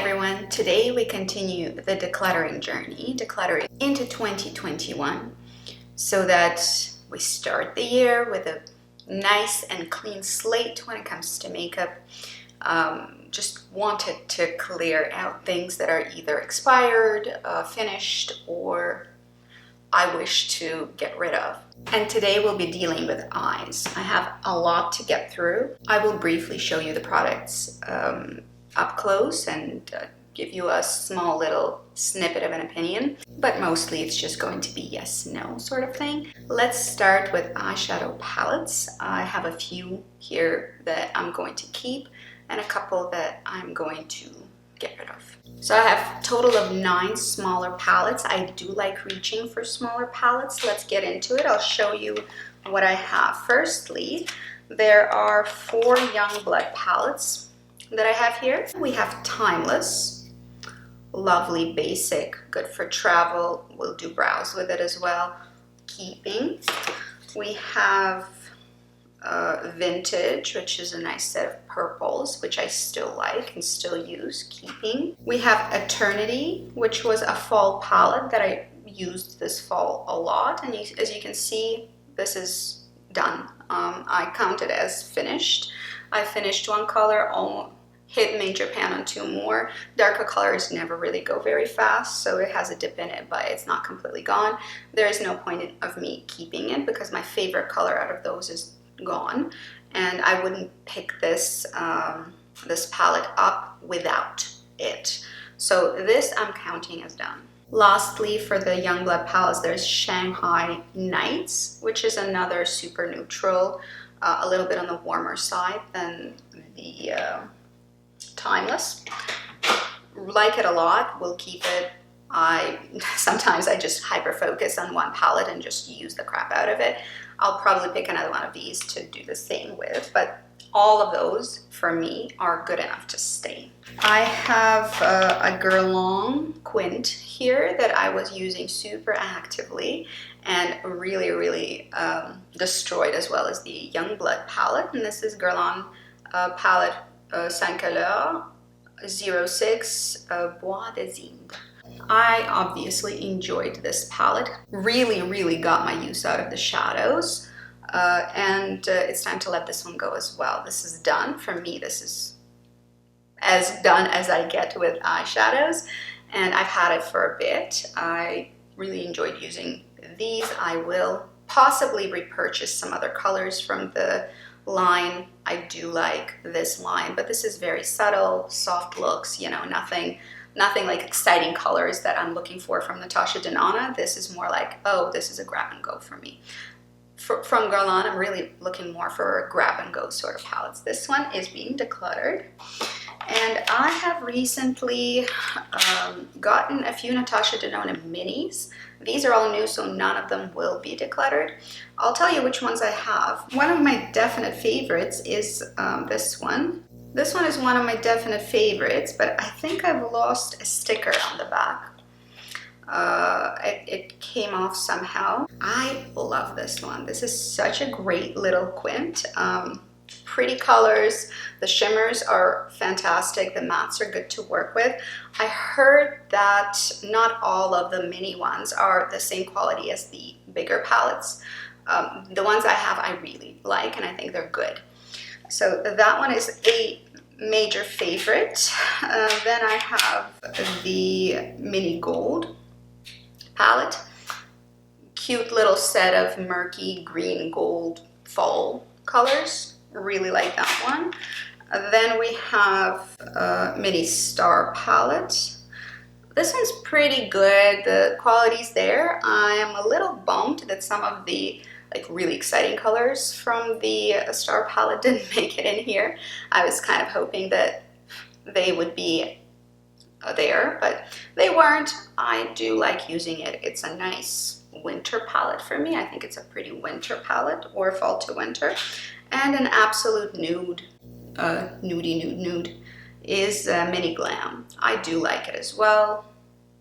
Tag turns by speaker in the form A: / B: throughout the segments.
A: everyone, today we continue the decluttering journey, decluttering into 2021, so that we start the year with a nice and clean slate when it comes to makeup. Just wanted to clear out things that are either expired, finished, or I wish to get rid of. And today we'll be dealing with eyes. I have a lot to get through. I will briefly show you the products up close and give you a small little snippet of an opinion, but mostly it's just going to be yes, no sort of thing. Let's start with eyeshadow palettes. I have a few here that I'm going to keep and a couple that I'm going to get rid of. So I have a total of 9 smaller palettes. I do like reaching for smaller palettes. Let's get into it. I'll show you what I have. Firstly, there are 4 Youngblood palettes that I have here. We have Timeless, lovely basic, good for travel. We'll do brows with it as well. Keeping. We have Vintage, which is a nice set of purples, which I still like and still use. Keeping. We have Eternity, which was a fall palette that I used this fall a lot, and as you can see, this is done. I count it as finished. I finished 1 color, hit major pan on 2 more. Darker colors never really go very fast, so it has a dip in it, but it's not completely gone. There is no point of me keeping it because my favorite color out of those is gone, and I wouldn't pick this this palette up without it. So this I'm counting as done. Lastly, for the Youngblood palettes, there's Shanghai Nights, which is another super neutral, a little bit on the warmer side than the Timeless. Like it a lot, will keep it. Sometimes I just hyper focus on one palette and just use the crap out of it. I'll probably pick another one of these to do the same with, but all of those for me are good enough to stay. I have a Guerlain quint here that I was using super actively and really destroyed, as well as the Youngblood palette. And this is Guerlain palette 5 couleurs 06 Bois des Indes. I obviously enjoyed this palette, really got my use out of the shadows, and it's time to let this one go as well. This is done. For me, this is as done as I get with eyeshadows, and I've had it for a bit. I really enjoyed using these. I will possibly repurchase some other colors from the line. I do like this line, but this is very subtle, soft looks, you know, nothing like exciting colors that I'm looking for from Natasha Denona. This is more like, oh, this is a grab and go for me. From Guerlain, I'm really looking more for grab and go sort of palettes. This one is being decluttered. And I have recently gotten a few Natasha Denona minis. These are all new, so none of them will be decluttered. I'll tell you which ones I have. One of my definite favorites is this one. This one is one of my definite favorites, but I think I've lost a sticker on the back. It came off somehow. I love this one. This is such a great little quint. Pretty colors. The shimmers are fantastic. The mattes are good to work with. I heard that not all of the mini ones are the same quality as the bigger palettes. The ones I have I really like, and I think they're good. So that one is a major favorite. Then I have the mini gold palette. Cute little set of murky green gold fall colors. Really like that one. Then we have a mini star palette. This one's pretty good. The quality's there. I am a little bummed that some of the really exciting colors from the star palette didn't make it in here. I was kind of hoping that they would be there, but they weren't. I do like using it. It's a nice winter palette for me. I think it's a pretty winter palette, or fall to winter. And an absolute nude, nude is Mini Glam. I do like it as well.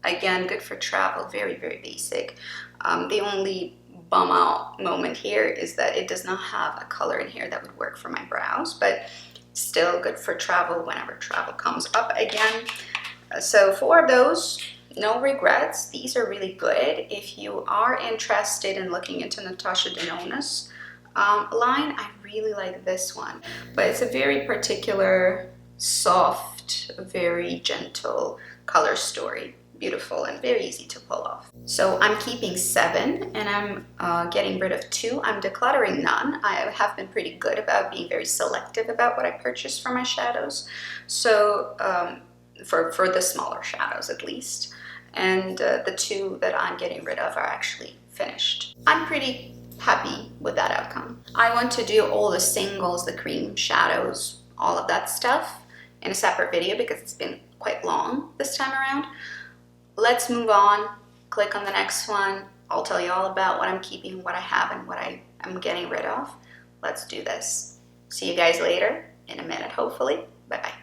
A: Again, good for travel, very basic. The only bum out moment here is that it does not have a color in here that would work for my brows, but still good for travel whenever travel comes up again. So for those, no regrets. These are really good. If you are interested in looking into Natasha Denona's line, I really like this one. But it's a very particular, soft, very gentle color story. Beautiful and very easy to pull off. So I'm keeping 7 and I'm getting rid of 2. I'm decluttering none. I have been pretty good about being very selective about what I purchase for my shadows. So for the smaller shadows at least. And the 2 that I'm getting rid of are actually finished. I'm pretty happy with that outcome. I want to do all the singles, the cream shadows, all of that stuff in a separate video because it's been quite long this time around. Let's move on, click on the next one. I'll tell you all about what I'm keeping, what I have, and what I'm getting rid of. Let's do this. See you guys later, in a minute hopefully. Bye-bye.